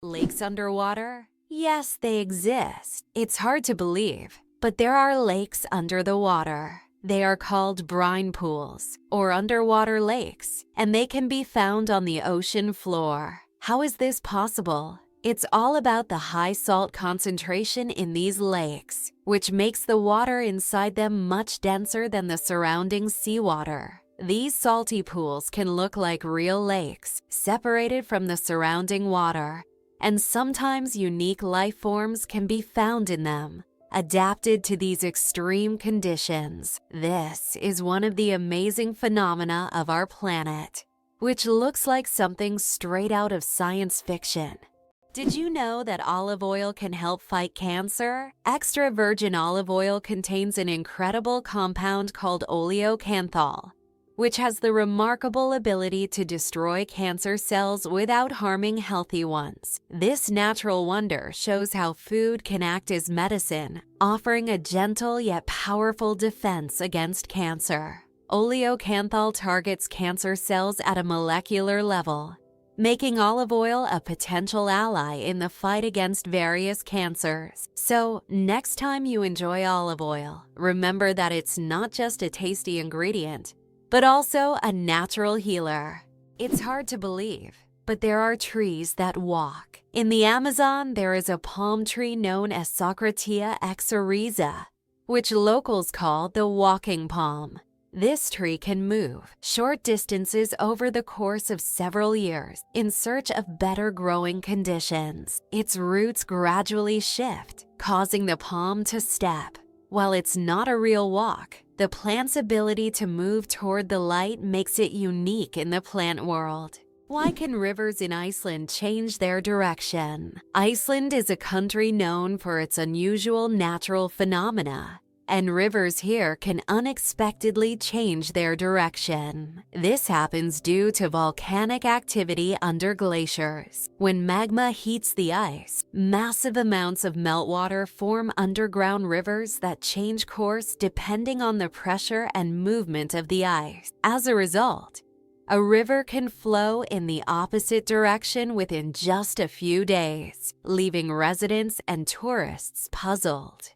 Lakes underwater? Yes, they exist. It's hard to believe, but there are lakes under the water. They are called brine pools or underwater lakes, and they can be found on the ocean floor. How is this possible? It's all about the high salt concentration in these lakes, which makes the water inside them much denser than the surrounding seawater. These salty pools can look like real lakes, separated from the surrounding water, and sometimes unique life forms can be found in them, adapted to these extreme conditions. This is one of the amazing phenomena of our planet, which looks like something straight out of science fiction. Did you know that olive oil can help fight cancer? Extra virgin olive oil contains an incredible compound called oleocanthal, which has the remarkable ability to destroy cancer cells without harming healthy ones. This natural wonder shows how food can act as medicine, offering a gentle yet powerful defense against cancer. Oleocanthal targets cancer cells at a molecular level, making olive oil a potential ally in the fight against various cancers. So, next time you enjoy olive oil, remember that it's not just a tasty ingredient, but also a natural healer. It's hard to believe, but there are trees that walk. In the Amazon, there is a palm tree known as Socratia exoriza, which locals call the walking palm. This tree can move short distances over the course of several years in search of better growing conditions. Its roots gradually shift, causing the palm to step. While it's not a real walk, the plant's ability to move toward the light makes it unique in the plant world. Why can rivers in Iceland change their direction? Iceland is a country known for its unusual natural phenomena, and rivers here can unexpectedly change their direction. This happens due to volcanic activity under glaciers. When magma heats the ice, massive amounts of meltwater form underground rivers that change course depending on the pressure and movement of the ice. As a result, a river can flow in the opposite direction within just a few days, leaving residents and tourists puzzled.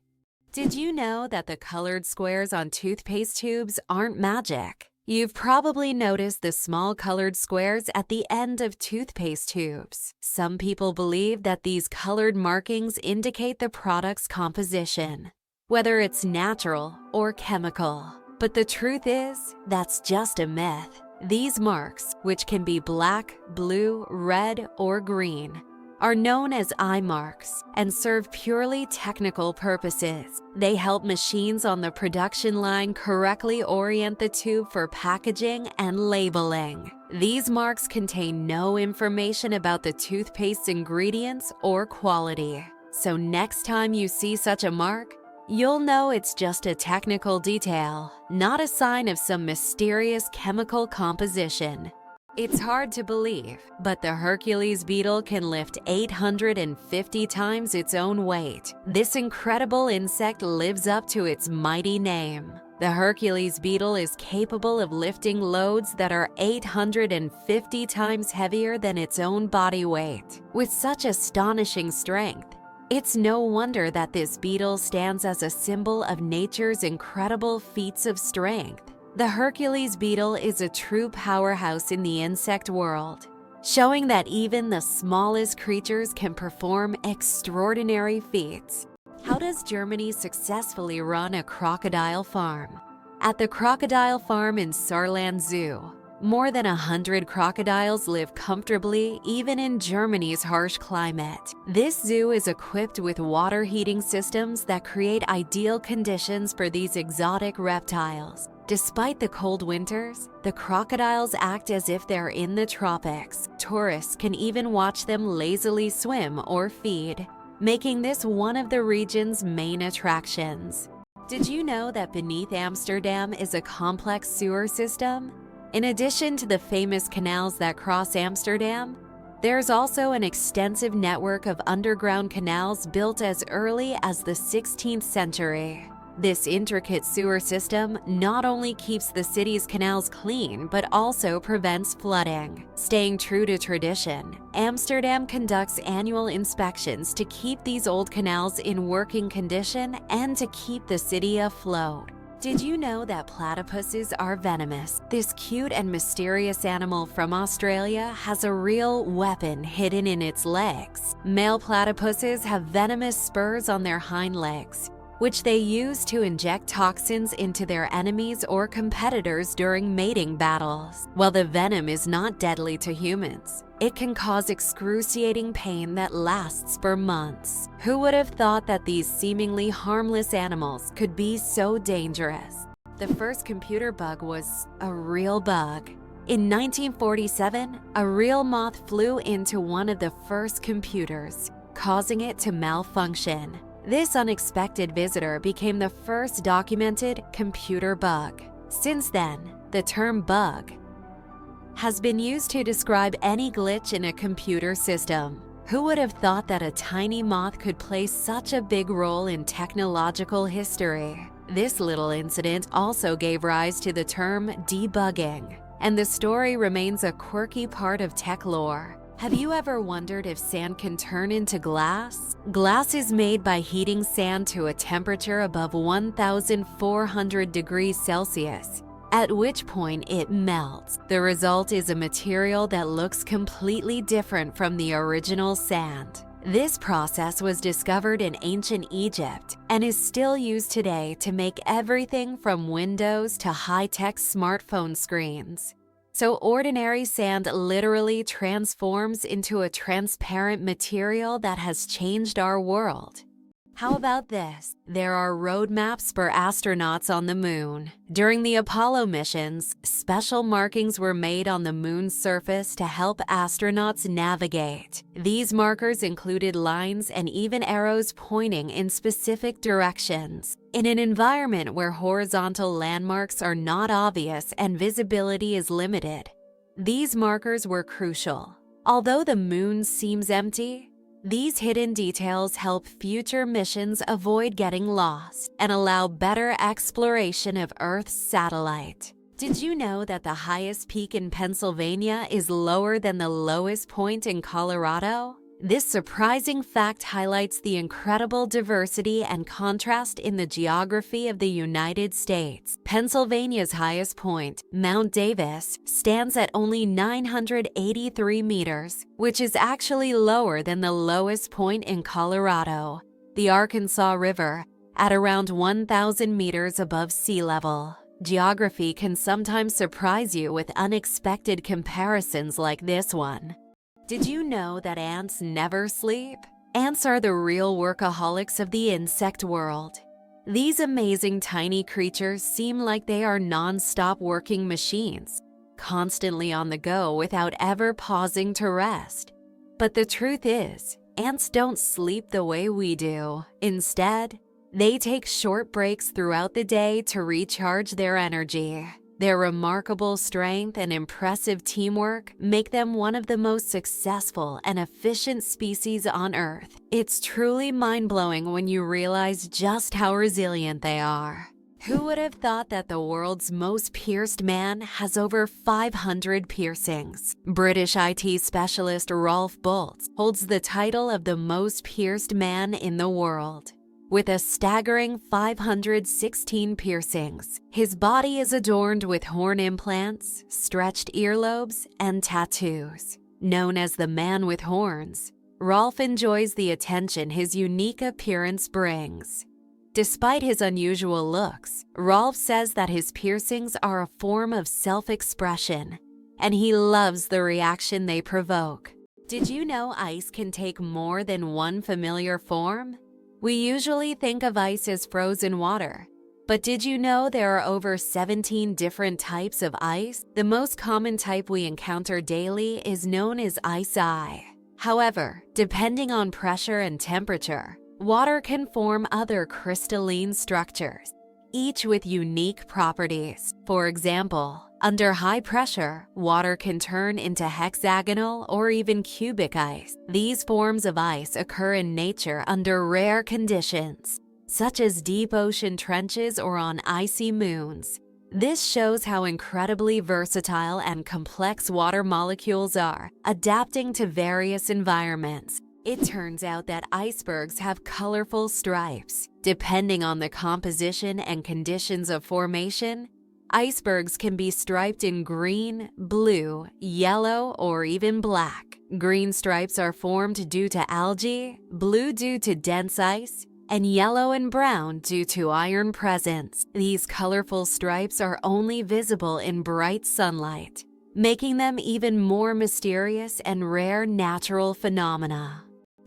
Did you know that the colored squares on toothpaste tubes aren't magic? You've probably noticed the small colored squares at the end of toothpaste tubes. Some people believe that these colored markings indicate the product's composition, whether it's natural or chemical. But the truth is, that's just a myth. These marks, which can be black, blue, red, or green, are known as eye marks and serve purely technical purposes. They help machines on the production line correctly orient the tube for packaging and labeling. These marks contain no information about the toothpaste's ingredients or quality. So next time you see such a mark, you'll know it's just a technical detail, not a sign of some mysterious chemical composition. It's hard to believe, but the Hercules beetle can lift 850 times its own weight. This incredible insect lives up to its mighty name. The Hercules beetle is capable of lifting loads that are 850 times heavier than its own body weight. With such astonishing strength, it's no wonder that this beetle stands as a symbol of nature's incredible feats of strength. The Hercules beetle is a true powerhouse in the insect world, showing that even the smallest creatures can perform extraordinary feats. How does Germany successfully run a crocodile farm? At the crocodile farm in Saarland Zoo, more than 100 crocodiles live comfortably even in Germany's harsh climate. This zoo is equipped with water heating systems that create ideal conditions for these exotic reptiles. Despite the cold winters, the crocodiles act as if they're in the tropics. Tourists can even watch them lazily swim or feed, making this one of the region's main attractions. Did you know that beneath Amsterdam is a complex sewer system? In addition to the famous canals that cross Amsterdam, there's also an extensive network of underground canals built as early as the 16th century. This intricate sewer system not only keeps the city's canals clean but also prevents flooding. Staying true to tradition, Amsterdam conducts annual inspections to keep these old canals in working condition and to keep the city afloat. Did you know that platypuses are venomous? This cute and mysterious animal from Australia has a real weapon hidden in its legs. Male platypuses have venomous spurs on their hind legs, which they use to inject toxins into their enemies or competitors during mating battles. While the venom is not deadly to humans, it can cause excruciating pain that lasts for months. Who would have thought that these seemingly harmless animals could be so dangerous? The first computer bug was a real bug. In 1947, a real moth flew into one of the first computers, causing it to malfunction. This unexpected visitor became the first documented computer bug. Since then, the term bug has been used to describe any glitch in a computer system. Who would have thought that a tiny moth could play such a big role in technological history? This little incident also gave rise to the term debugging, and the story remains a quirky part of tech lore. Have you ever wondered if sand can turn into glass? Glass is made by heating sand to a temperature above 1,400 degrees Celsius, at which point it melts. The result is a material that looks completely different from the original sand. This process was discovered in ancient Egypt and is still used today to make everything from windows to high-tech smartphone screens. So ordinary sand literally transforms into a transparent material that has changed our world. How about this? There are roadmaps for astronauts on the moon. During the Apollo missions, special markings were made on the moon's surface to help astronauts navigate. These markers included lines and even arrows pointing in specific directions. In an environment where horizontal landmarks are not obvious and visibility is limited, these markers were crucial. Although the moon seems empty, these hidden details help future missions avoid getting lost and allow better exploration of Earth's satellite. Did you know that the highest peak in Pennsylvania is lower than the lowest point in Colorado? This surprising fact highlights the incredible diversity and contrast in the geography of the United States. Pennsylvania's highest point, Mount Davis, stands at only 983 meters, which is actually lower than the lowest point in Colorado, the Arkansas River, at around 1,000 meters above sea level. Geography can sometimes surprise you with unexpected comparisons like this one. Did you know that ants never sleep? Ants are the real workaholics of the insect world. These amazing tiny creatures seem like they are non-stop working machines, constantly on the go without ever pausing to rest. But the truth is, ants don't sleep the way we do. Instead, they take short breaks throughout the day to recharge their energy. Their remarkable strength and impressive teamwork make them one of the most successful and efficient species on Earth. It's truly mind-blowing when you realize just how resilient they are. Who would have thought that the world's most pierced man has over 500 piercings? British IT specialist Rolf Bultz holds the title of the most pierced man in the world. With a staggering 516 piercings, his body is adorned with horn implants, stretched earlobes, and tattoos. Known as the man with horns, Rolf enjoys the attention his unique appearance brings. Despite his unusual looks, Rolf says that his piercings are a form of self-expression, and he loves the reaction they provoke. Did you know ice can take more than one familiar form? We usually think of ice as frozen water, but did you know there are over 17 different types of ice? The most common type we encounter daily is known as ice. However, depending on pressure and temperature, water can form other crystalline structures, each with unique properties. For example, under high pressure, water can turn into hexagonal or even cubic ice. These forms of ice occur in nature under rare conditions, such as deep ocean trenches or on icy moons. This shows how incredibly versatile and complex water molecules are, adapting to various environments. It turns out that icebergs have colorful stripes. Depending on the composition and conditions of formation, icebergs can be striped in green, blue, yellow, or even black. Green stripes are formed due to algae, blue due to dense ice, and yellow and brown due to iron presence. These colorful stripes are only visible in bright sunlight, making them even more mysterious and rare natural phenomena.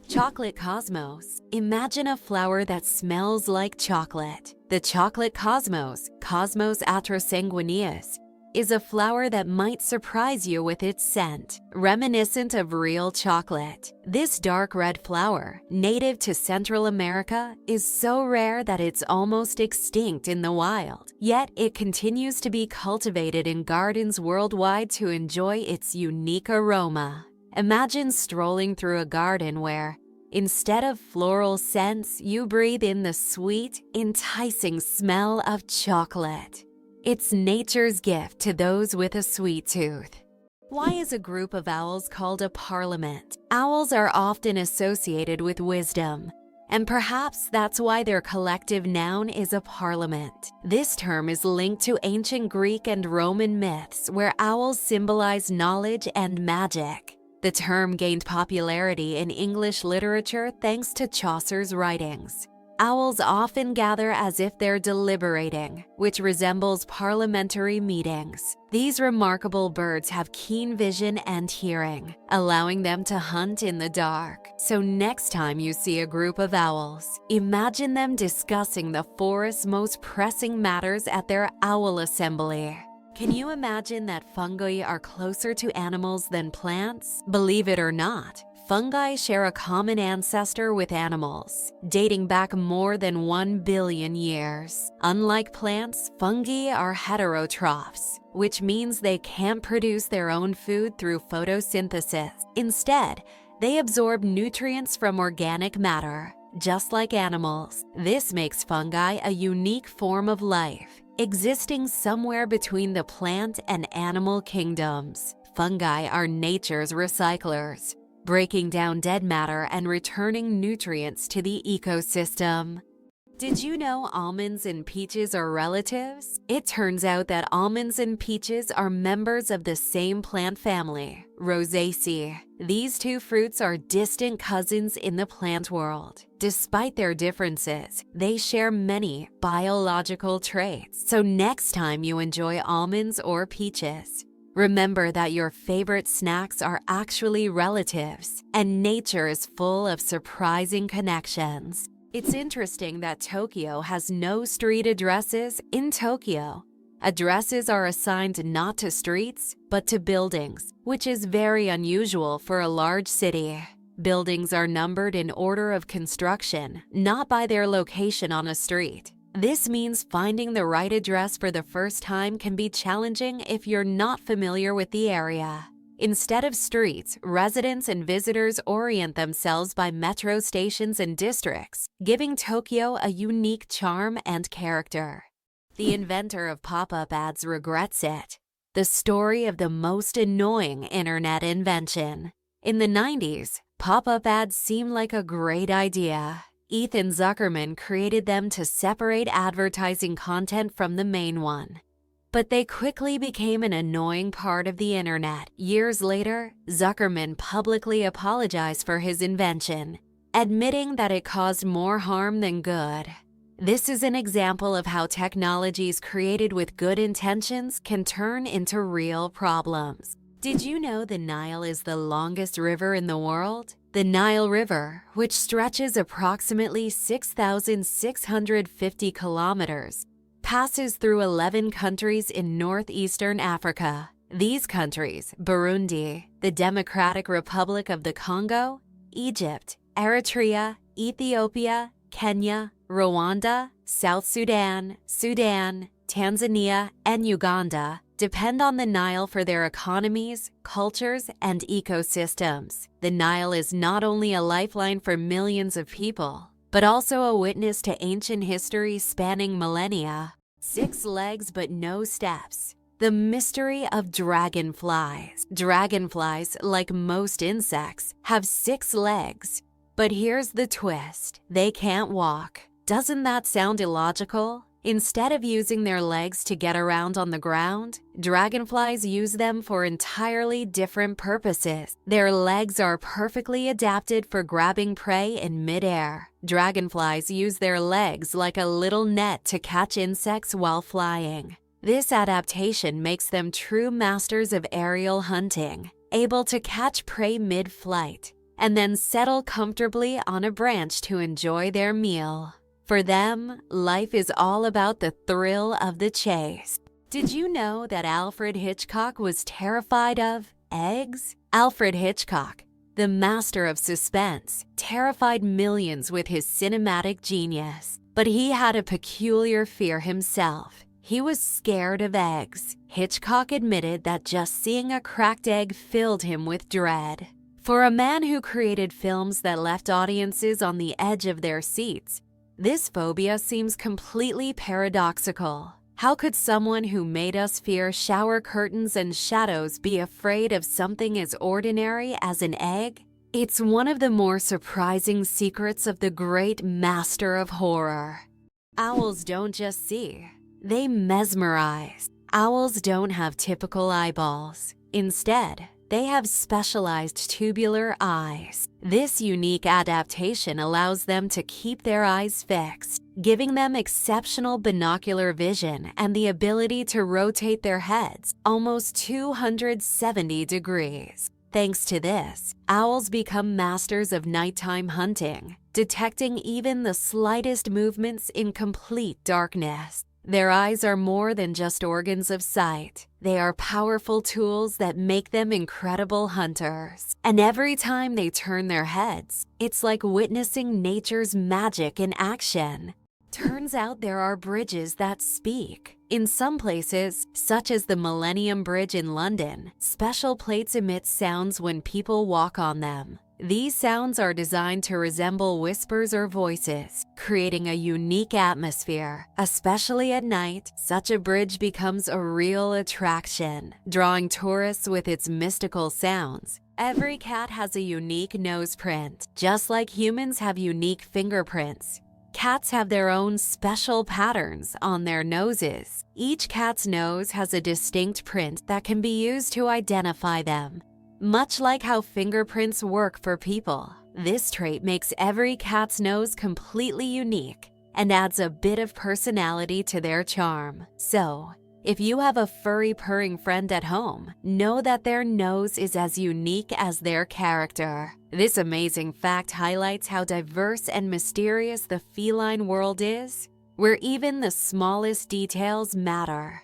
Chocolate cosmos. Imagine a flower that smells like chocolate. The chocolate cosmos, Cosmos atrosanguineus, is a flower that might surprise you with its scent, reminiscent of real chocolate. This dark red flower, native to Central America, is so rare that it's almost extinct in the wild. Yet it continues to be cultivated in gardens worldwide to enjoy its unique aroma. Imagine strolling through a garden where, instead of floral scents, you breathe in the sweet, enticing smell of chocolate. It's nature's gift to those with a sweet tooth. Why is a group of owls called a parliament? Owls are often associated with wisdom, and perhaps that's why their collective noun is a parliament. This term is linked to ancient Greek and Roman myths where owls symbolize knowledge and magic. The term gained popularity in English literature thanks to Chaucer's writings. Owls often gather as if they're deliberating, which resembles parliamentary meetings. These remarkable birds have keen vision and hearing, allowing them to hunt in the dark. So next time you see a group of owls, imagine them discussing the forest's most pressing matters at their owl assembly. Can you imagine that fungi are closer to animals than plants? Believe it or not, fungi share a common ancestor with animals, dating back more than 1 billion years. Unlike plants, fungi are heterotrophs, which means they can't produce their own food through photosynthesis. Instead, they absorb nutrients from organic matter, just like animals. This makes fungi a unique form of life, existing somewhere between the plant and animal kingdoms. Fungi are nature's recyclers, breaking down dead matter and returning nutrients to the ecosystem. Did you know almonds and peaches are relatives? It turns out that almonds and peaches are members of the same plant family, Rosaceae. These two fruits are distant cousins in the plant world. Despite their differences, they share many biological traits. So next time you enjoy almonds or peaches, remember that your favorite snacks are actually relatives, and nature is full of surprising connections. It's interesting that Tokyo has no street addresses. In Tokyo, addresses are assigned not to streets, but to buildings, which is very unusual for a large city. Buildings are numbered in order of construction, not by their location on a street. This means finding the right address for the first time can be challenging if you're not familiar with the area. Instead of streets, residents and visitors orient themselves by metro stations and districts, giving Tokyo a unique charm and character. The inventor of pop-up ads regrets it. The story of the most annoying internet invention. In the 90s, pop-up ads seemed like a great idea. Ethan Zuckerman created them to separate advertising content from the main one. But they quickly became an annoying part of the internet. Years later, Zuckerman publicly apologized for his invention, admitting that it caused more harm than good. This is an example of how technologies created with good intentions can turn into real problems. Did you know the Nile is the longest river in the world? The Nile River, which stretches approximately 6,650 kilometers, passes through 11 countries in northeastern Africa. These countries, Burundi, the Democratic Republic of the Congo, Egypt, Eritrea, Ethiopia, Kenya, Rwanda, South Sudan, Tanzania, and Uganda, depend on the Nile for their economies, cultures, and ecosystems. The Nile is not only a lifeline for millions of people, but also a witness to ancient history spanning millennia. 6 legs but no steps. The mystery of dragonflies. Dragonflies, like most insects, have 6 legs. But here's the twist. They can't walk. Doesn't that sound illogical? Instead of using their legs to get around on the ground, dragonflies use them for entirely different purposes. Their legs are perfectly adapted for grabbing prey in midair. Dragonflies use their legs like a little net to catch insects while flying. This adaptation makes them true masters of aerial hunting, able to catch prey mid-flight, and then settle comfortably on a branch to enjoy their meal. For them, life is all about the thrill of the chase. Did you know that Alfred Hitchcock was terrified of eggs? Alfred Hitchcock, the master of suspense, terrified millions with his cinematic genius. But he had a peculiar fear himself. He was scared of eggs. Hitchcock admitted that just seeing a cracked egg filled him with dread. For a man who created films that left audiences on the edge of their seats, this phobia seems completely paradoxical. How could someone who made us fear shower curtains and shadows be afraid of something as ordinary as an egg? It's one of the more surprising secrets of the great master of horror. Owls don't just see, they mesmerize. Owls don't have typical eyeballs. Instead, they have specialized tubular eyes. This unique adaptation allows them to keep their eyes fixed, giving them exceptional binocular vision and the ability to rotate their heads almost 270 degrees. Thanks to this, owls become masters of nighttime hunting, detecting even the slightest movements in complete darkness. Their eyes are more than just organs of sight. They are powerful tools that make them incredible hunters. And every time they turn their heads, it's like witnessing nature's magic in action. Turns out there are bridges that speak. In some places, such as the Millennium Bridge in London, special plates emit sounds when people walk on them. These sounds are designed to resemble whispers or voices, creating a unique atmosphere. Especially at night, such a bridge becomes a real attraction, drawing tourists with its mystical sounds. Every cat has a unique nose print, just like humans have unique fingerprints. Cats have their own special patterns on their noses. Each cat's nose has a distinct print that can be used to identify them. Much like how fingerprints work for people, this trait makes every cat's nose completely unique and adds a bit of personality to their charm. So, if you have a furry purring friend at home, know that their nose is as unique as their character. This amazing fact highlights how diverse and mysterious the feline world is, where even the smallest details matter.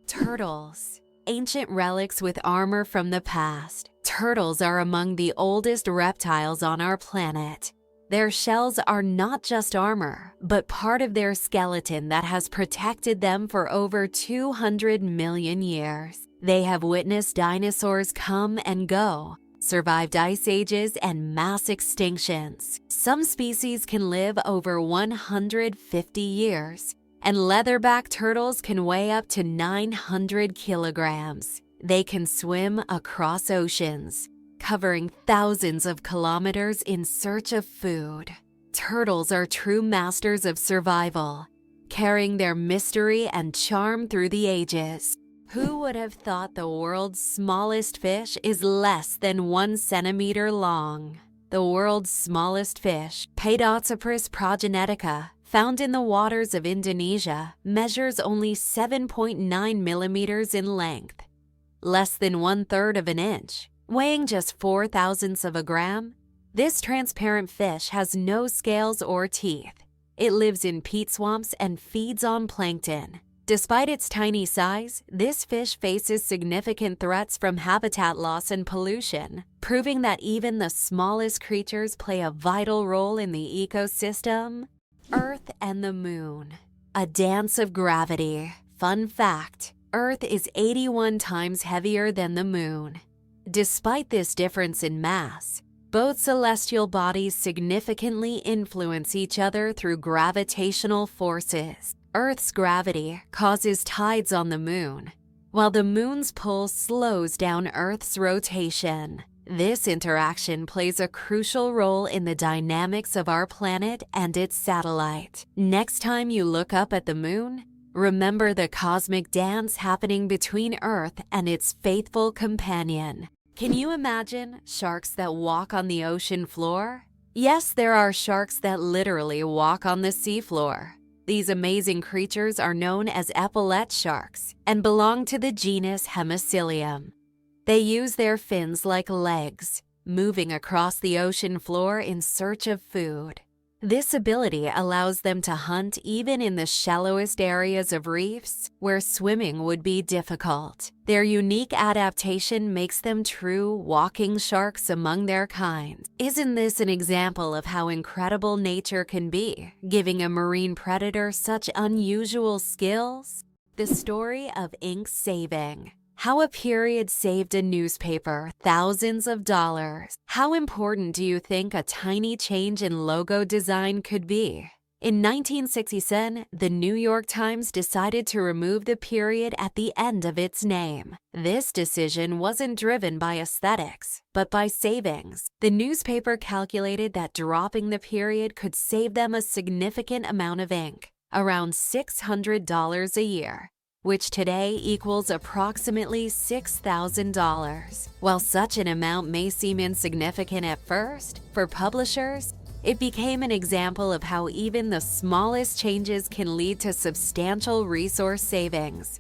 Turtles. Ancient relics with armor from the past. Turtles are among the oldest reptiles on our planet. Their shells are not just armor, but part of their skeleton that has protected them for over 200 million years. They have witnessed dinosaurs come and go, survived ice ages and mass extinctions. Some species can live over 150 years, and leatherback turtles can weigh up to 900 kilograms. They can swim across oceans, covering thousands of kilometers in search of food. Turtles are true masters of survival, carrying their mystery and charm through the ages. Who would have thought the world's smallest fish is less than 1 centimeter long? The world's smallest fish, Paedocypris progenetica, found in the waters of Indonesia, measures only 7.9 millimeters in length, less than 1/3 of an inch. Weighing just 0.004 of a gram, this transparent fish has no scales or teeth. It lives in peat swamps and feeds on plankton. Despite its tiny size, this fish faces significant threats from habitat loss and pollution, proving that even the smallest creatures play a vital role in the ecosystem. Earth and the Moon. A dance of gravity. Fun fact, Earth is 81 times heavier than the Moon. Despite this difference in mass, Both celestial bodies significantly influence each other through gravitational forces. Earth's gravity causes tides on the moon, while the moon's pull slows down Earth's rotation. This interaction plays a crucial role in the dynamics of our planet and its satellite. Next time you look up at the moon, remember the cosmic dance happening between Earth and its faithful companion. Can you imagine sharks that walk on the ocean floor? Yes, there are sharks that literally walk on the seafloor. These amazing creatures are known as epaulette sharks and belong to the genus Hemicillium. They use their fins like legs, moving across the ocean floor in search of food. This ability allows them to hunt even in the shallowest areas of reefs where swimming would be difficult. Their unique adaptation makes them true walking sharks among their kind. Isn't this an example of how incredible nature can be, giving a marine predator such unusual skills? The story of ink saving. How a period saved a newspaper thousands of dollars. How important do you think a tiny change in logo design could be? In 1967, the New York Times decided to remove the period at the end of its name. This decision wasn't driven by aesthetics, but by savings. The newspaper calculated that dropping the period could save them a significant amount of ink, around $600 a year, which today equals approximately $6,000. While such an amount may seem insignificant at first, for publishers, it became an example of how even the smallest changes can lead to substantial resource savings.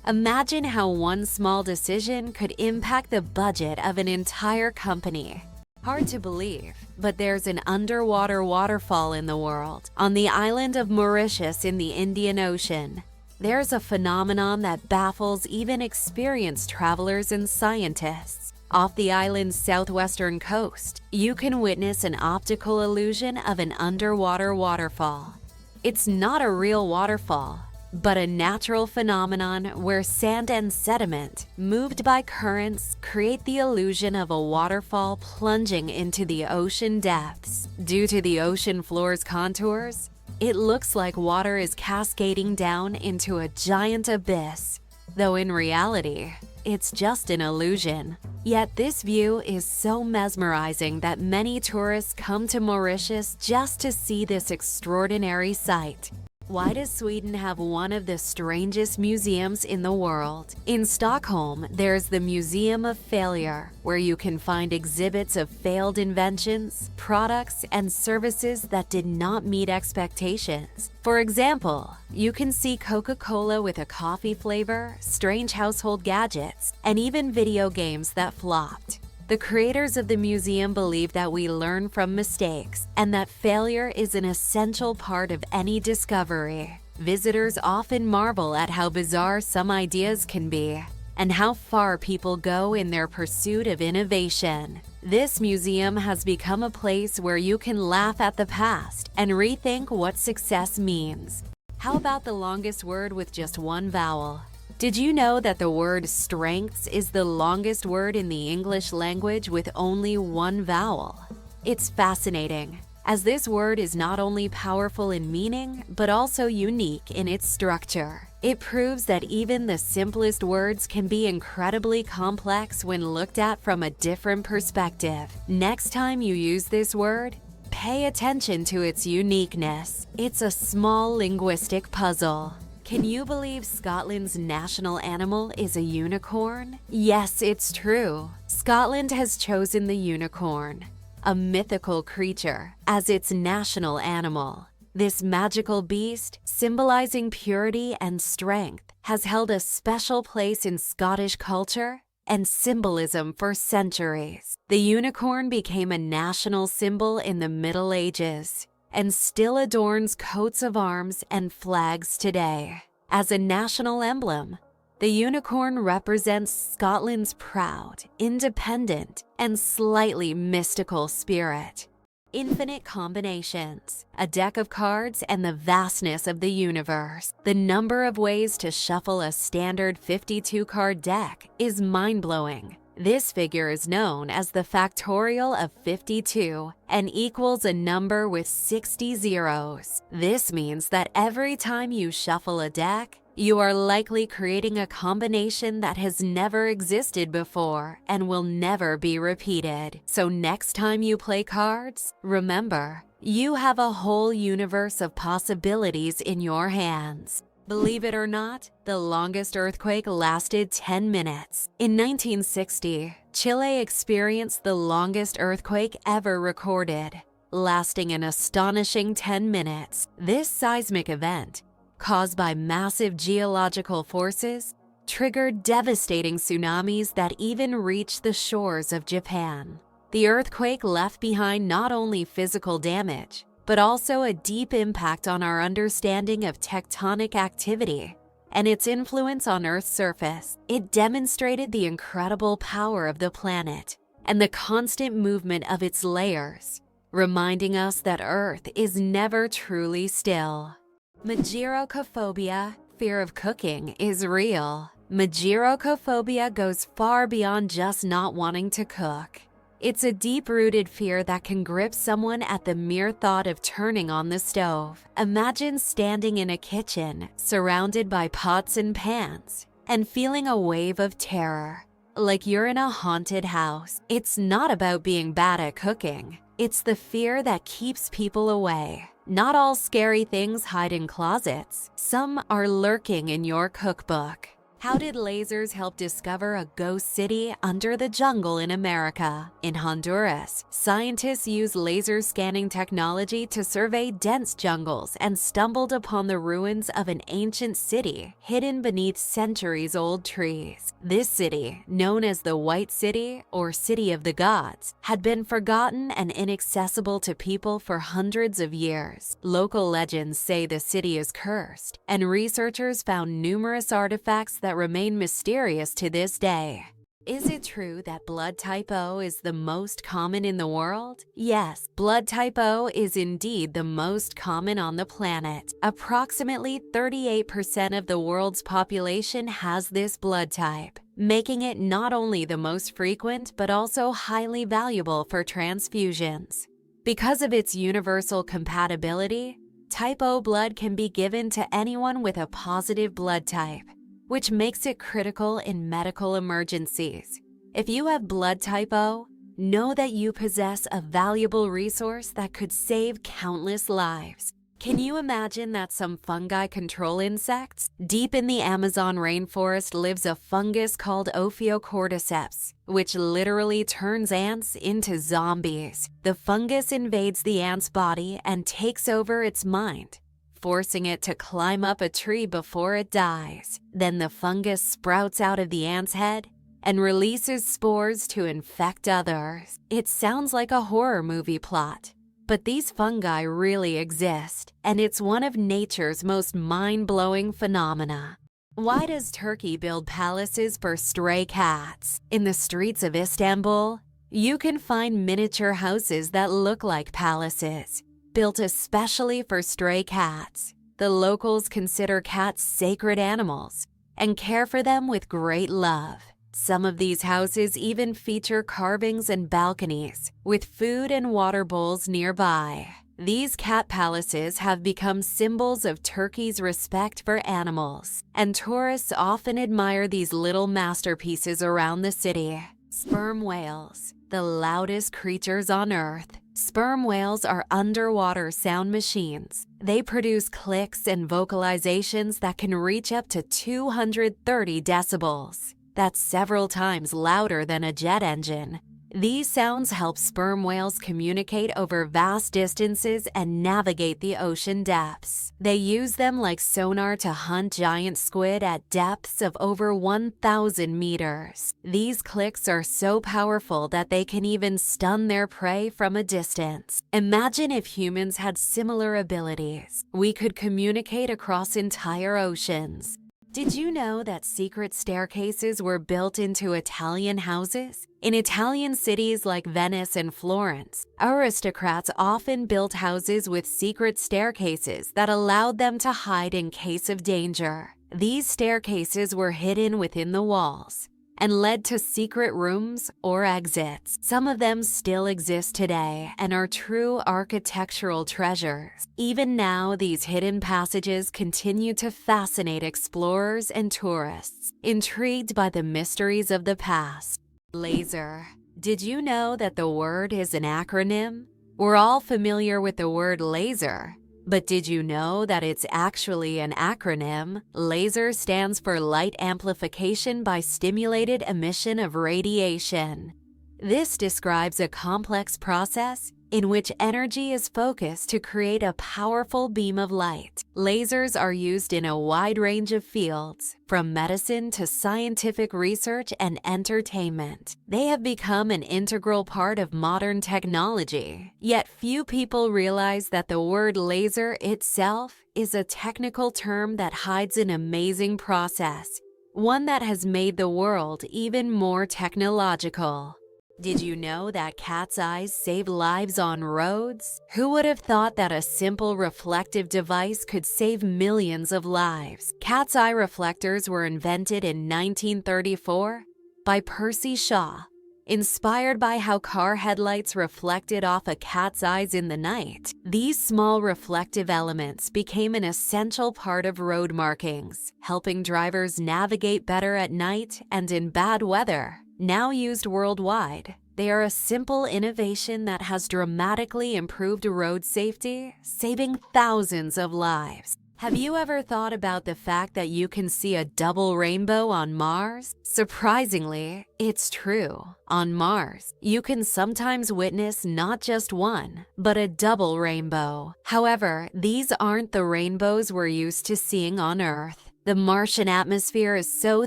Imagine how one small decision could impact the budget of an entire company. Hard to believe, but there's an underwater waterfall in the world, on the island of Mauritius in the Indian Ocean. There's a phenomenon that baffles even experienced travelers and scientists. Off the island's southwestern coast, you can witness an optical illusion of an underwater waterfall. It's not a real waterfall, but a natural phenomenon where sand and sediment, moved by currents, create the illusion of a waterfall plunging into the ocean depths. Due to the ocean floor's contours, it looks like water is cascading down into a giant abyss, though in reality, it's just an illusion. Yet this view is so mesmerizing that many tourists come to Mauritius just to see this extraordinary sight. Why does Sweden have one of the strangest museums in the world? In Stockholm, there's the Museum of Failure, where you can find exhibits of failed inventions, products, and services that did not meet expectations. For example, you can see Coca-Cola with a coffee flavor, strange household gadgets, and even video games that flopped. The creators of the museum believe that we learn from mistakes and that failure is an essential part of any discovery. Visitors often marvel at how bizarre some ideas can be and how far people go in their pursuit of innovation. This museum has become a place where you can laugh at the past and rethink what success means. How about the longest word with just one vowel? Did you know that the word strengths is the longest word in the English language with only one vowel? It's fascinating, as this word is not only powerful in meaning, but also unique in its structure. It proves that even the simplest words can be incredibly complex when looked at from a different perspective. Next time you use this word, pay attention to its uniqueness. It's a small linguistic puzzle. Can you believe Scotland's national animal is a unicorn? Yes, it's true. Scotland has chosen the unicorn, a mythical creature, as its national animal. This magical beast, symbolizing purity and strength, has held a special place in Scottish culture and symbolism for centuries. The unicorn became a national symbol in the Middle Ages and still adorns coats of arms and flags today. As a national emblem, the unicorn represents Scotland's proud, independent, and slightly mystical spirit. Infinite combinations, a deck of cards, and the vastness of the universe. The number of ways to shuffle a standard 52-card deck is mind-blowing. This figure is known as the factorial of 52 and equals a number with 60 zeros. This means that every time you shuffle a deck, you are likely creating a combination that has never existed before and will never be repeated. So next time you play cards, remember, you have a whole universe of possibilities in your hands. Believe it or not, the longest earthquake lasted 10 minutes. In 1960, Chile experienced the longest earthquake ever recorded, lasting an astonishing 10 minutes. This seismic event, caused by massive geological forces, triggered devastating tsunamis that even reached the shores of Japan. The earthquake left behind not only physical damage, but also a deep impact on our understanding of tectonic activity and its influence on Earth's surface. It demonstrated the incredible power of the planet and the constant movement of its layers, reminding us that Earth is never truly still. Mageirocophobia, fear of cooking, is real. Mageirocophobia goes far beyond just not wanting to cook. It's a deep-rooted fear that can grip someone at the mere thought of turning on the stove. Imagine standing in a kitchen, surrounded by pots and pans, and feeling a wave of terror, like you're in a haunted house. It's not about being bad at cooking. It's the fear that keeps people away. Not all scary things hide in closets. Some are lurking in your cookbook. How did lasers help discover a ghost city under the jungle in America? In Honduras, scientists used laser scanning technology to survey dense jungles and stumbled upon the ruins of an ancient city hidden beneath centuries-old trees. This city, known as the White City or City of the Gods, had been forgotten and inaccessible to people for hundreds of years. Local legends say the city is cursed, and researchers found numerous artifacts that remain mysterious to this day. Is it true that blood type O is the most common in the world? Yes, blood type O is indeed the most common on the planet. Approximately 38% of the world's population has this blood type, making it not only the most frequent but also highly valuable for transfusions. Because of its universal compatibility, type O blood can be given to anyone with a positive blood type, which makes it critical in medical emergencies. If you have blood type O, know that you possess a valuable resource that could save countless lives. Can you imagine that some fungi control insects? Deep in the Amazon rainforest lives a fungus called Ophiocordyceps, which literally turns ants into zombies. The fungus invades the ant's body and takes over its mind, forcing it to climb up a tree before it dies. Then the fungus sprouts out of the ant's head and releases spores to infect others. It sounds like a horror movie plot, but these fungi really exist, and it's one of nature's most mind-blowing phenomena. Why does Turkey build palaces for stray cats? In the streets of Istanbul, you can find miniature houses that look like palaces, built especially for stray cats. The locals consider cats sacred animals and care for them with great love. Some of these houses even feature carvings and balconies with food and water bowls nearby. These cat palaces have become symbols of Turkey's respect for animals, and tourists often admire these little masterpieces around the city. Sperm whales, the loudest creatures on Earth. Sperm whales are underwater sound machines. They produce clicks and vocalizations that can reach up to 230 decibels. That's several times louder than a jet engine. These sounds help sperm whales communicate over vast distances and navigate the ocean depths. They use them like sonar to hunt giant squid at depths of over 1,000 meters. These clicks are so powerful that they can even stun their prey from a distance. Imagine if humans had similar abilities. We could communicate across entire oceans. Did you know that secret staircases were built into Italian houses? In Italian cities like Venice and Florence, aristocrats often built houses with secret staircases that allowed them to hide in case of danger. These staircases were hidden within the walls, and led to secret rooms or exits. Some of them still exist today and are true architectural treasures. Even now, these hidden passages continue to fascinate explorers and tourists, intrigued by the mysteries of the past. Laser. Did you know that the word is an acronym? We're all familiar with the word laser, but did you know that it's actually an acronym? Laser stands for light amplification by stimulated emission of radiation. This describes a complex process in which energy is focused to create a powerful beam of light. Lasers are used in a wide range of fields, from medicine to scientific research and entertainment. They have become an integral part of modern technology. Yet few people realize that the word laser itself is a technical term that hides an amazing process, one that has made the world even more technological. Did you know that cat's eyes save lives on roads? Who would have thought that a simple reflective device could save millions of lives? Cat's eye reflectors were invented in 1934 by Percy Shaw, inspired by how car headlights reflected off a cat's eyes in the night. These small reflective elements became an essential part of road markings, helping drivers navigate better at night and in bad weather. Now used worldwide, they are a simple innovation that has dramatically improved road safety, saving thousands of lives. Have you ever thought about the fact that you can see a double rainbow on Mars? Surprisingly, it's true. On Mars, you can sometimes witness not just one, but a double rainbow. However, these aren't the rainbows we're used to seeing on Earth. The Martian atmosphere is so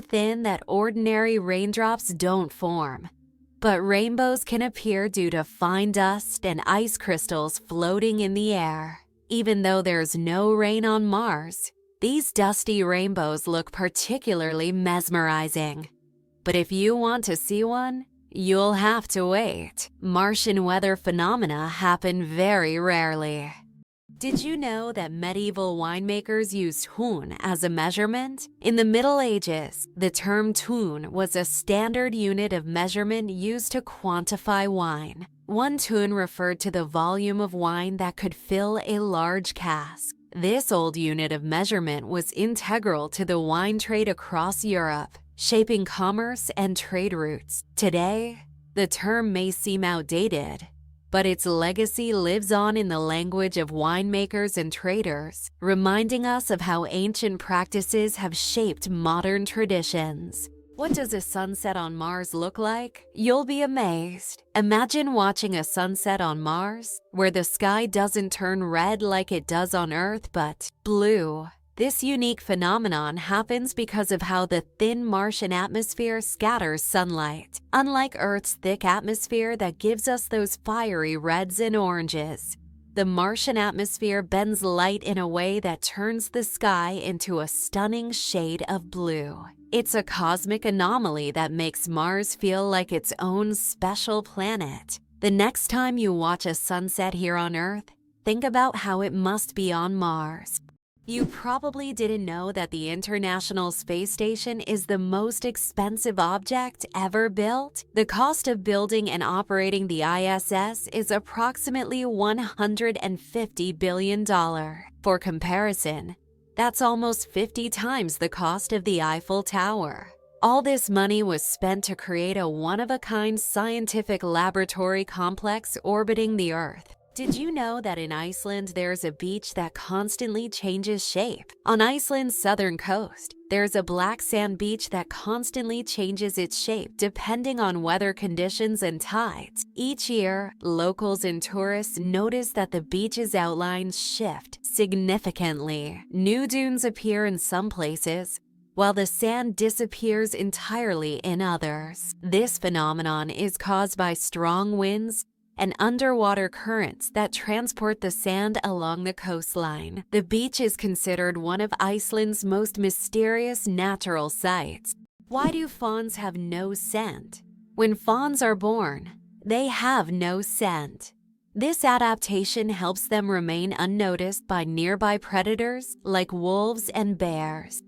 thin that ordinary raindrops don't form. But rainbows can appear due to fine dust and ice crystals floating in the air. Even though there's no rain on Mars, these dusty rainbows look particularly mesmerizing. But if you want to see one, you'll have to wait. Martian weather phenomena happen very rarely. Did you know that medieval winemakers used hoon as a measurement? In the Middle Ages, the term toon was a standard unit of measurement used to quantify wine. One toon referred to the volume of wine that could fill a large cask. This old unit of measurement was integral to the wine trade across Europe, shaping commerce and trade routes. Today, the term may seem outdated, but its legacy lives on in the language of winemakers and traders, reminding us of how ancient practices have shaped modern traditions. What does a sunset on Mars look like? You'll be amazed. Imagine watching a sunset on Mars, where the sky doesn't turn red like it does on Earth, but blue. This unique phenomenon happens because of how the thin Martian atmosphere scatters sunlight, unlike Earth's thick atmosphere that gives us those fiery reds and oranges. The Martian atmosphere bends light in a way that turns the sky into a stunning shade of blue. It's a cosmic anomaly that makes Mars feel like its own special planet. The next time you watch a sunset here on Earth, think about how it must be on Mars. You probably didn't know that the International Space Station is the most expensive object ever built. The cost of building and operating the ISS is approximately $150 billion. For comparison, that's almost 50 times the cost of the Eiffel Tower. All this money was spent to create a one-of-a-kind scientific laboratory complex orbiting the Earth. Did you know that in Iceland there's a beach that constantly changes shape? On Iceland's southern coast, there's a black sand beach that constantly changes its shape depending on weather conditions and tides. Each year, locals and tourists notice that the beach's outlines shift significantly. New dunes appear in some places, while the sand disappears entirely in others. This phenomenon is caused by strong winds and underwater currents that transport the sand along the coastline. The beach is considered one of Iceland's most mysterious natural sights. Why do fawns have no scent? When fawns are born, they have no scent. This adaptation helps them remain unnoticed by nearby predators like wolves and bears.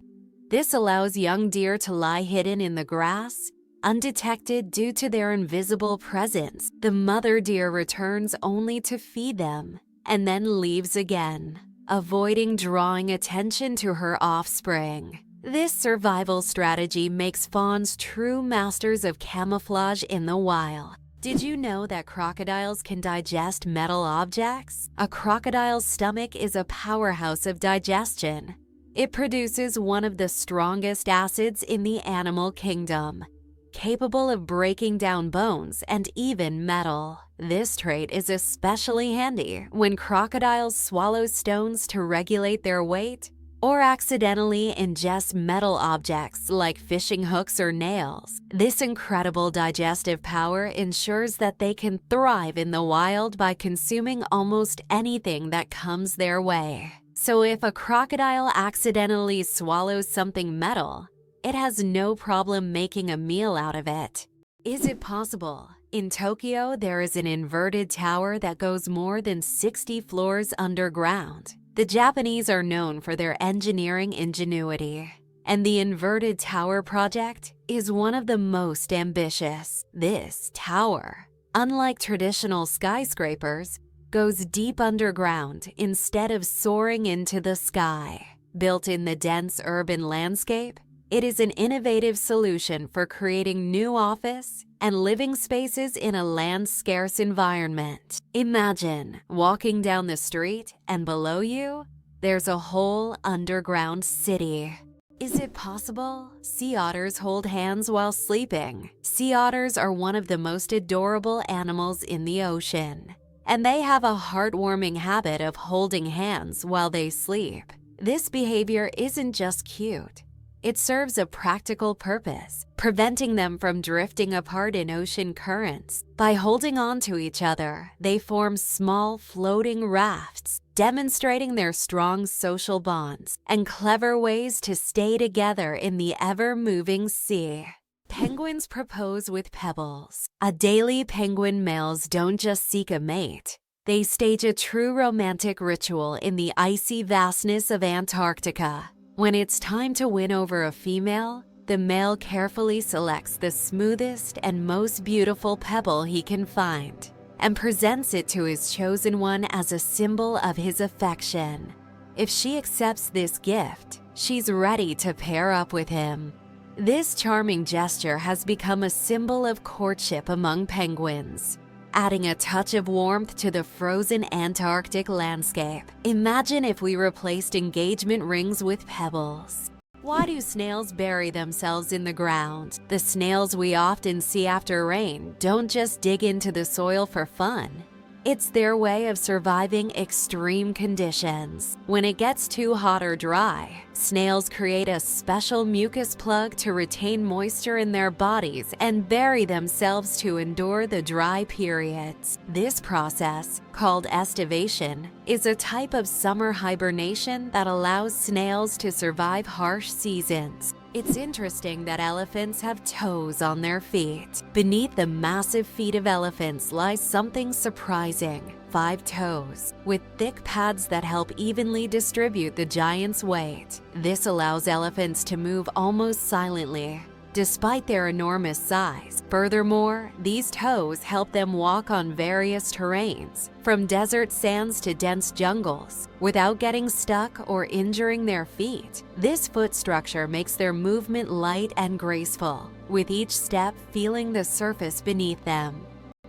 This allows young deer to lie hidden in the grass Undetected due to their invisible presence, the mother deer returns only to feed them and then leaves again, avoiding drawing attention to her offspring. This survival strategy makes fawns true masters of camouflage in the wild. Did you know that crocodiles can digest metal objects? A crocodile's stomach is a powerhouse of digestion. It produces one of the strongest acids in the animal kingdom, capable of breaking down bones and even metal. This trait is especially handy when crocodiles swallow stones to regulate their weight or accidentally ingest metal objects like fishing hooks or nails. This incredible digestive power ensures that they can thrive in the wild by consuming almost anything that comes their way. So if a crocodile accidentally swallows something metal, it has no problem making a meal out of it. Is it possible? In Tokyo, there is an inverted tower that goes more than 60 floors underground. The Japanese are known for their engineering ingenuity, and the inverted tower project is one of the most ambitious. This tower, unlike traditional skyscrapers, goes deep underground instead of soaring into the sky. Built in the dense urban landscape, it is an innovative solution for creating new office and living spaces in a land-scarce environment. Imagine walking down the street and below you, there's a whole underground city. Is it possible? Sea otters hold hands while sleeping. Sea otters are one of the most adorable animals in the ocean, and they have a heartwarming habit of holding hands while they sleep. This behavior isn't just cute. It serves a practical purpose, preventing them from drifting apart in ocean currents. By holding on to each other, they form small floating rafts, demonstrating their strong social bonds and clever ways to stay together in the ever-moving sea. Penguins propose with pebbles. Adelie penguin males don't just seek a mate. They stage a true romantic ritual in the icy vastness of Antarctica. When it's time to win over a female, the male carefully selects the smoothest and most beautiful pebble he can find and presents it to his chosen one as a symbol of his affection. If she accepts this gift, she's ready to pair up with him. This charming gesture has become a symbol of courtship among penguins, adding a touch of warmth to the frozen Antarctic landscape. Imagine if we replaced engagement rings with pebbles. Why do snails bury themselves in the ground? The snails we often see after rain don't just dig into the soil for fun. It's their way of surviving extreme conditions. When it gets too hot or dry, snails create a special mucus plug to retain moisture in their bodies and bury themselves to endure the dry periods. This process, called estivation, is a type of summer hibernation that allows snails to survive harsh seasons. It's interesting that elephants have toes on their feet. Beneath the massive feet of elephants lies something surprising: 5 toes, with thick pads that help evenly distribute the giant's weight. This allows elephants to move almost silently, despite their enormous size. Furthermore, these toes help them walk on various terrains, from desert sands to dense jungles, without getting stuck or injuring their feet. This foot structure makes their movement light and graceful, with each step feeling the surface beneath them.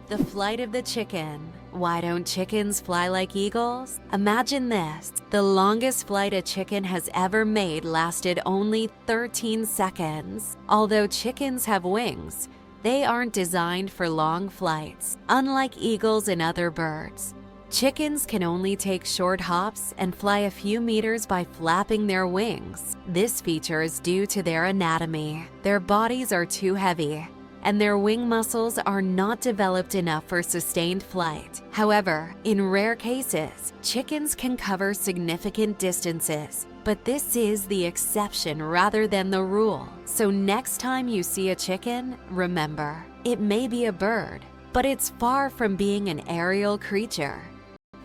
The flight of the chicken. Why don't chickens fly like eagles? Imagine this: the longest flight a chicken has ever made lasted only 13 seconds. Although chickens have wings, they aren't designed for long flights. Unlike eagles and other birds, chickens can only take short hops and fly a few meters by flapping their wings. This feature is due to their anatomy. Their bodies are too heavy, and their wing muscles are not developed enough for sustained flight. However, in rare cases, chickens can cover significant distances, but this is the exception rather than the rule. So next time you see a chicken, remember, it may be a bird, but it's far from being an aerial creature.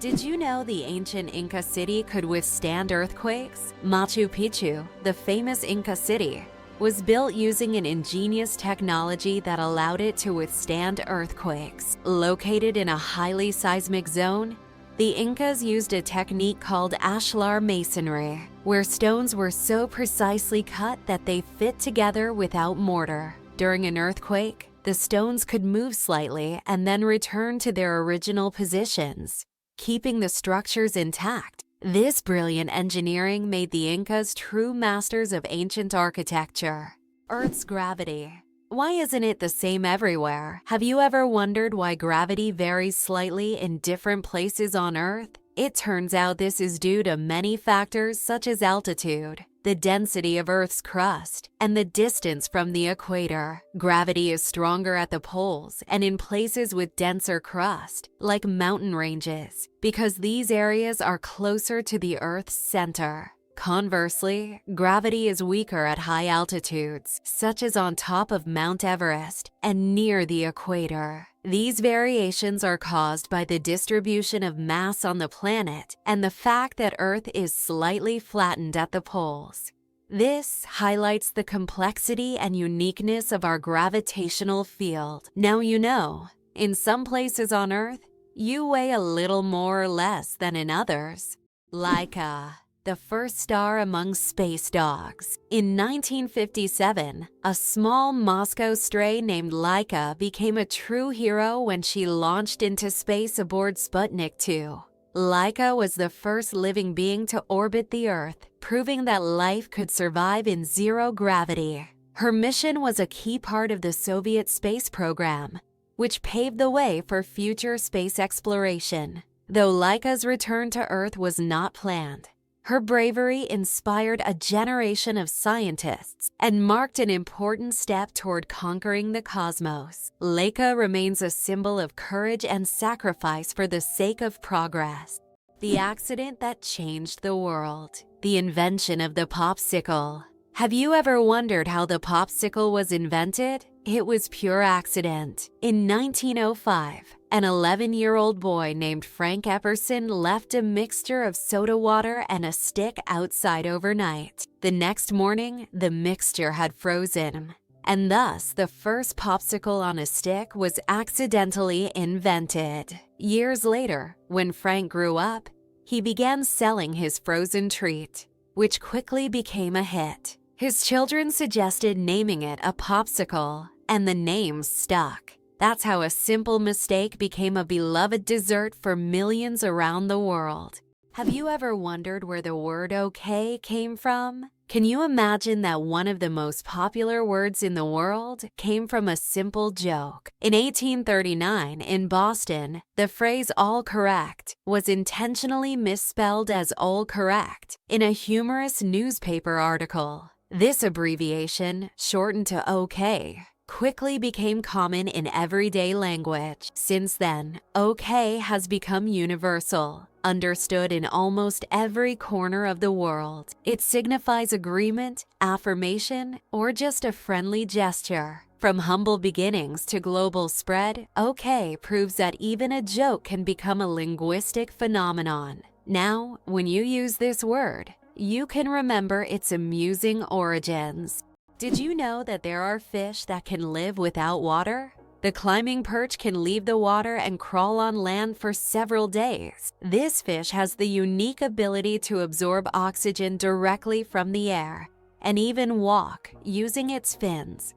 Did you know the ancient Inca city could withstand earthquakes? Machu Picchu, the famous Inca city, was built using an ingenious technology that allowed it to withstand earthquakes. Located in a highly seismic zone, the Incas used a technique called ashlar masonry, where stones were so precisely cut that they fit together without mortar. During an earthquake, the stones could move slightly and then return to their original positions, keeping the structures intact. This brilliant engineering made the Incas true masters of ancient architecture. Earth's gravity. Why isn't it the same everywhere? Have you ever wondered why gravity varies slightly in different places on Earth? It turns out this is due to many factors such as altitude, the density of Earth's crust, and the distance from the equator. Gravity is stronger at the poles and in places with denser crust, like mountain ranges, because these areas are closer to the Earth's center. Conversely, gravity is weaker at high altitudes, such as on top of Mount Everest and near the equator. These variations are caused by the distribution of mass on the planet and the fact that Earth is slightly flattened at the poles. This highlights the complexity and uniqueness of our gravitational field. Now you know, in some places on Earth, you weigh a little more or less than in others. Laika, the first star among space dogs. In 1957, a small Moscow stray named Laika became a true hero when she launched into space aboard Sputnik 2. Laika was the first living being to orbit the Earth, proving that life could survive in zero gravity. Her mission was a key part of the Soviet space program, which paved the way for future space exploration. Though Laika's return to Earth was not planned, her bravery inspired a generation of scientists and marked an important step toward conquering the cosmos. Laika remains a symbol of courage and sacrifice for the sake of progress. The accident that changed the world. The invention of the popsicle. Have you ever wondered how the popsicle was invented? It was pure accident. In 1905, an 11-year-old boy named Frank Epperson left a mixture of soda water and a stick outside overnight. The next morning, the mixture had frozen, and thus the first popsicle on a stick was accidentally invented. Years later, when Frank grew up, he began selling his frozen treat, which quickly became a hit. His children suggested naming it a popsicle, and the name stuck. That's how a simple mistake became a beloved dessert for millions around the world. Have you ever wondered where the word okay came from? Can you imagine that one of the most popular words in the world came from a simple joke? In 1839, in Boston, the phrase all correct was intentionally misspelled as all correct in a humorous newspaper article. This abbreviation, shortened to OK, quickly became common in everyday language. Since then, OK has become universal, understood in almost every corner of the world. It signifies agreement, affirmation, or just a friendly gesture. From humble beginnings to global spread, OK proves that even a joke can become a linguistic phenomenon. Now, when you use this word, you can remember its amusing origins. Did you know that there are fish that can live without water? The climbing perch can leave the water and crawl on land for several days. This fish has the unique ability to absorb oxygen directly from the air and even walk using its fins.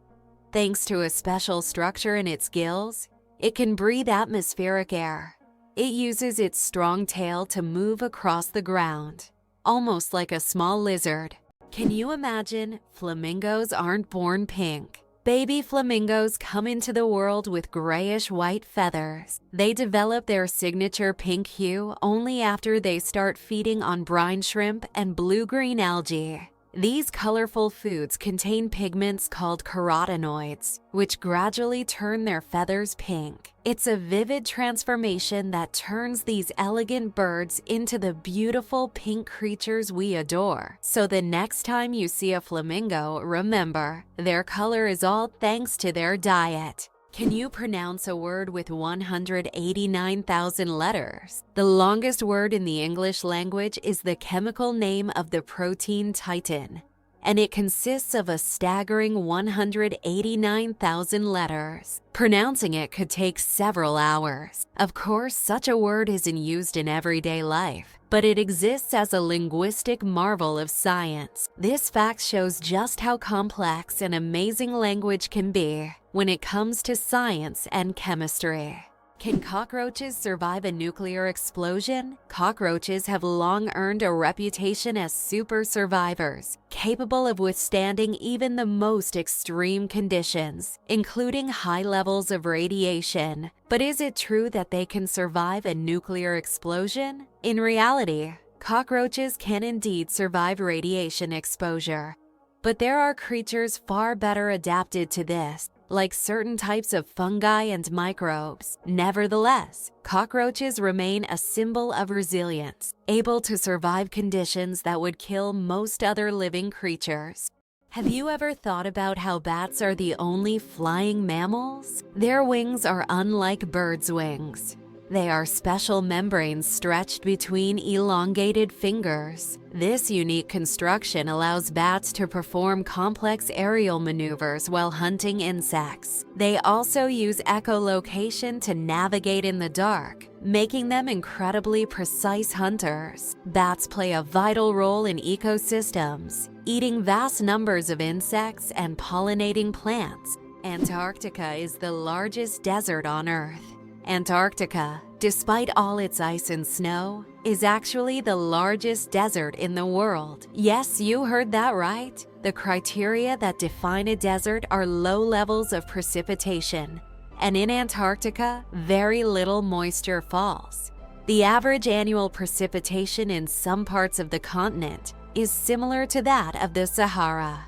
Thanks to a special structure in its gills, it can breathe atmospheric air. It uses its strong tail to move across the ground, almost like a small lizard. Can you imagine? Flamingos aren't born pink. Baby flamingos come into the world with grayish-white feathers. They develop their signature pink hue only after they start feeding on brine shrimp and blue-green algae. These colorful foods contain pigments called carotenoids, which gradually turn their feathers pink. It's a vivid transformation that turns these elegant birds into the beautiful pink creatures we adore. So the next time you see a flamingo, remember, their color is all thanks to their diet. Can you pronounce a word with 189,000 letters? The longest word in the English language is the chemical name of the protein titin. and it consists of a staggering 189,000 letters. Pronouncing it could take several hours. Of course, such a word isn't used in everyday life, but it exists as a linguistic marvel of science. This fact shows just how complex and amazing language can be when it comes to science and chemistry. Can cockroaches survive a nuclear explosion? Cockroaches have long earned a reputation as super survivors, capable of withstanding even the most extreme conditions, including high levels of radiation. But is it true that they can survive a nuclear explosion? In reality, cockroaches can indeed survive radiation exposure. But there are creatures far better adapted to this, like certain types of fungi and microbes. Nevertheless, cockroaches remain a symbol of resilience, able to survive conditions that would kill most other living creatures. Have you ever thought about how bats are the only flying mammals? Their wings are unlike birds' wings. They are special membranes stretched between elongated fingers. This unique construction allows bats to perform complex aerial maneuvers while hunting insects. They also use echolocation to navigate in the dark, making them incredibly precise hunters. Bats play a vital role in ecosystems, eating vast numbers of insects and pollinating plants. Antarctica is the largest desert on Earth. Antarctica, despite all its ice and snow, is actually the largest desert in the world. Yes, you heard that right. The criteria that define a desert are low levels of precipitation, and in Antarctica, very little moisture falls. The average annual precipitation in some parts of the continent is similar to that of the Sahara.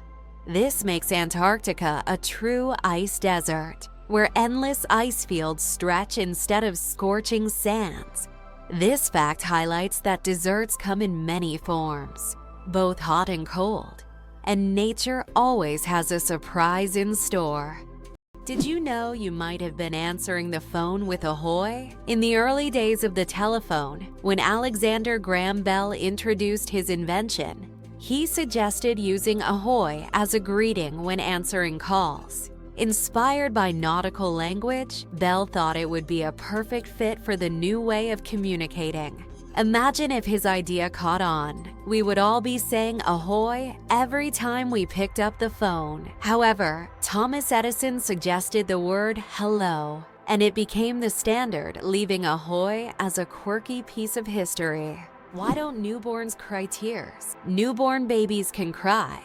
This makes Antarctica a true ice desert, where endless ice fields stretch instead of scorching sands. This fact highlights that deserts come in many forms, both hot and cold, and nature always has a surprise in store. Did you know you might have been answering the phone with ahoy? In the early days of the telephone, when Alexander Graham Bell introduced his invention, he suggested using ahoy as a greeting when answering calls. Inspired by nautical language, Bell thought it would be a perfect fit for the new way of communicating. Imagine if his idea caught on. We would all be saying ahoy every time we picked up the phone. However, Thomas Edison suggested the word hello, and it became the standard, leaving ahoy as a quirky piece of history. Why don't newborns cry tears? Newborn babies can cry,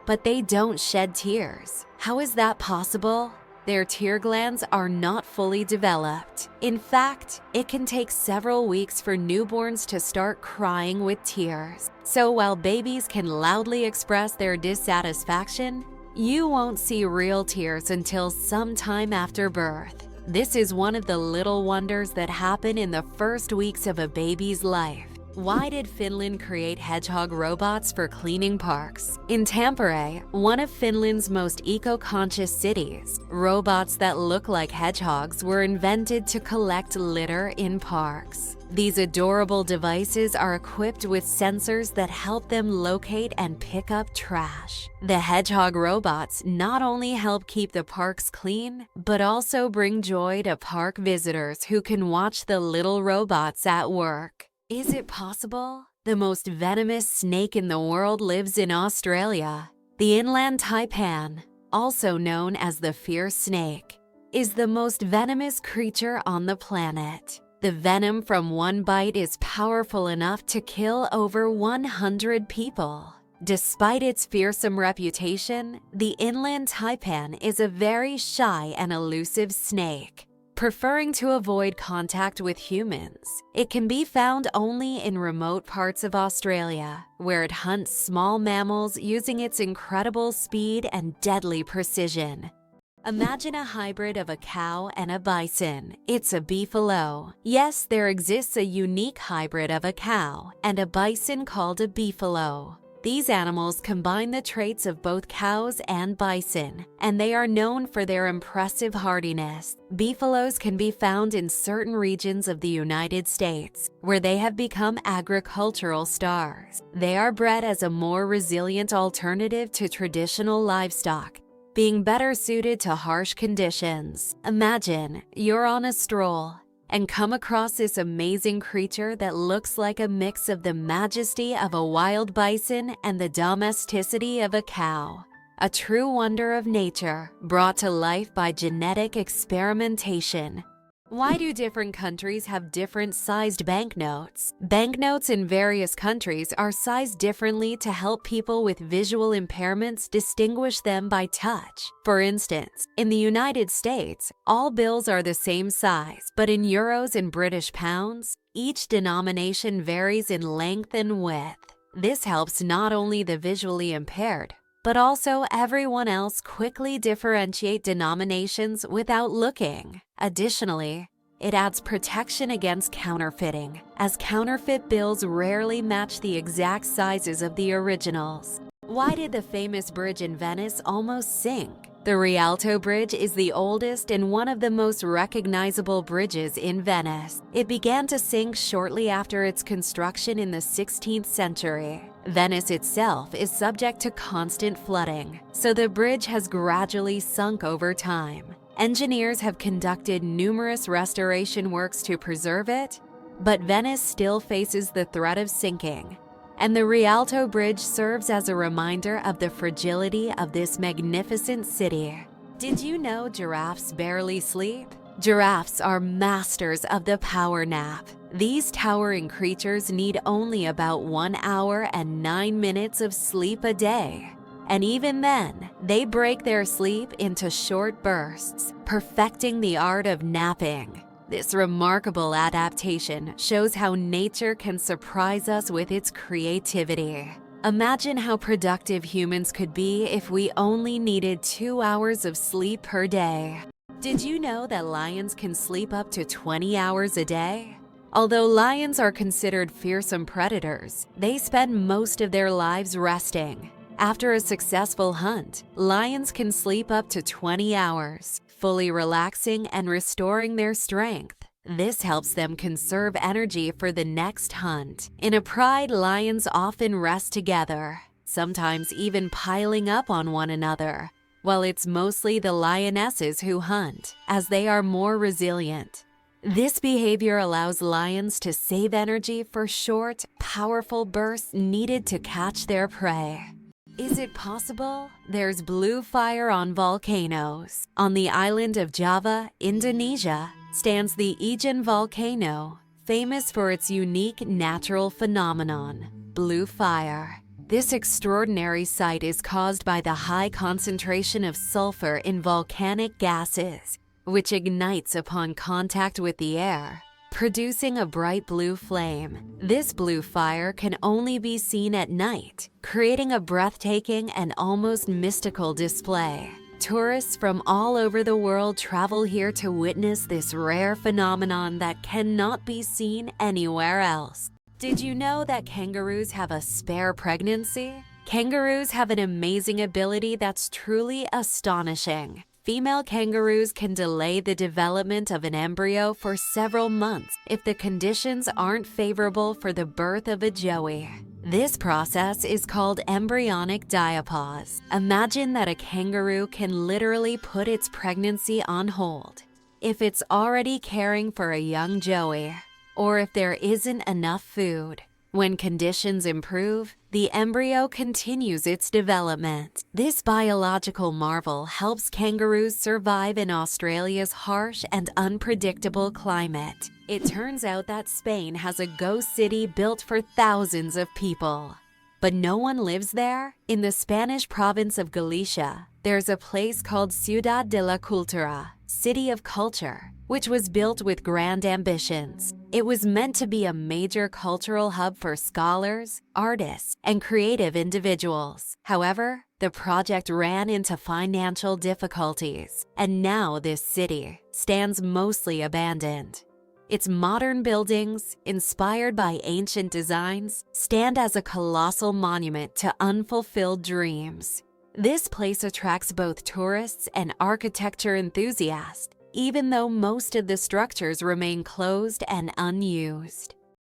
but they don't shed tears. How is that possible? Their tear glands are not fully developed. In fact, it can take several weeks for newborns to start crying with tears. So while babies can loudly express their dissatisfaction, you won't see real tears until sometime after birth. This is one of the little wonders that happen in the first weeks of a baby's life. Why did Finland create hedgehog robots for cleaning parks? In Tampere, one of Finland's most eco-conscious cities, robots that look like hedgehogs were invented to collect litter in parks. These adorable devices are equipped with sensors that help them locate and pick up trash. The hedgehog robots not only help keep the parks clean, but also bring joy to park visitors who can watch the little robots at work. Is it possible? The most venomous snake in the world lives in Australia. The inland taipan, also known as the fierce snake, is the most venomous creature on the planet. The venom from one bite is powerful enough to kill over 100 people. Despite its fearsome reputation, the inland taipan is a very shy and elusive snake. Preferring to avoid contact with humans, it can be found only in remote parts of Australia, where it hunts small mammals using its incredible speed and deadly precision. Imagine a hybrid of a cow and a bison. It's a beefalo. Yes, there exists a unique hybrid of a cow and a bison called a beefalo. These animals combine the traits of both cows and bison, and they are known for their impressive hardiness. Beefaloes can be found in certain regions of the United States, where they have become agricultural stars. They are bred as a more resilient alternative to traditional livestock, being better suited to harsh conditions. Imagine you're on a stroll and come across this amazing creature that looks like a mix of the majesty of a wild bison and the domesticity of a cow. A true wonder of nature, brought to life by genetic experimentation. Why do different countries have different sized banknotes? Banknotes in various countries are sized differently to help people with visual impairments distinguish them by touch. For instance, in the United States, all bills are the same size, but in euros and British pounds, each denomination varies in length and width. This helps not only the visually impaired, but also everyone else quickly differentiate denominations without looking. Additionally, it adds protection against counterfeiting, as counterfeit bills rarely match the exact sizes of the originals. Why did the famous bridge in Venice almost sink? The Rialto Bridge is the oldest and one of the most recognizable bridges in Venice. It began to sink shortly after its construction in the 16th century. Venice itself is subject to constant flooding, so the bridge has gradually sunk over time. Engineers have conducted numerous restoration works to preserve it, but Venice still faces the threat of sinking, and the Rialto Bridge serves as a reminder of the fragility of this magnificent city. Did you know giraffes barely sleep? Giraffes are masters of the power nap. These towering creatures need only about 1 hour and 9 minutes of sleep a day. And even then, they break their sleep into short bursts, perfecting the art of napping. This remarkable adaptation shows how nature can surprise us with its creativity. Imagine how productive humans could be if we only needed 2 hours of sleep per day. Did you know that lions can sleep up to 20 hours a day? Although lions are considered fearsome predators, they spend most of their lives resting. After a successful hunt, lions can sleep up to 20 hours, fully relaxing and restoring their strength. This helps them conserve energy for the next hunt. In a pride, lions often rest together, sometimes even piling up on one another, while it's mostly the lionesses who hunt, as they are more resilient. This behavior allows lions to save energy for short, powerful bursts needed to catch their prey. Is it possible? There's blue fire on volcanoes. On the island of Java, Indonesia, stands the Ijen volcano, famous for its unique natural phenomenon, blue fire. This extraordinary sight is caused by the high concentration of sulfur in volcanic gases, which ignites upon contact with the air, producing a bright blue flame. This blue fire can only be seen at night, creating a breathtaking and almost mystical display. Tourists from all over the world travel here to witness this rare phenomenon that cannot be seen anywhere else. Did you know that kangaroos have a spare pregnancy? Kangaroos have an amazing ability that's truly astonishing. Female kangaroos can delay the development of an embryo for several months if the conditions aren't favorable for the birth of a joey. This process is called embryonic diapause. Imagine that a kangaroo can literally put its pregnancy on hold if it's already caring for a young joey, or if there isn't enough food. When conditions improve, the embryo continues its development. This biological marvel helps kangaroos survive in Australia's harsh and unpredictable climate. It turns out that Spain has a ghost city built for thousands of people. But no one lives there? In the Spanish province of Galicia, there's a place called Ciudad de la Cultura, City of Culture, which was built with grand ambitions. It was meant to be a major cultural hub for scholars, artists, and creative individuals. However, the project ran into financial difficulties, and now this city stands mostly abandoned. Its modern buildings, inspired by ancient designs, stand as a colossal monument to unfulfilled dreams. This place attracts both tourists and architecture enthusiasts, even though most of the structures remain closed and unused.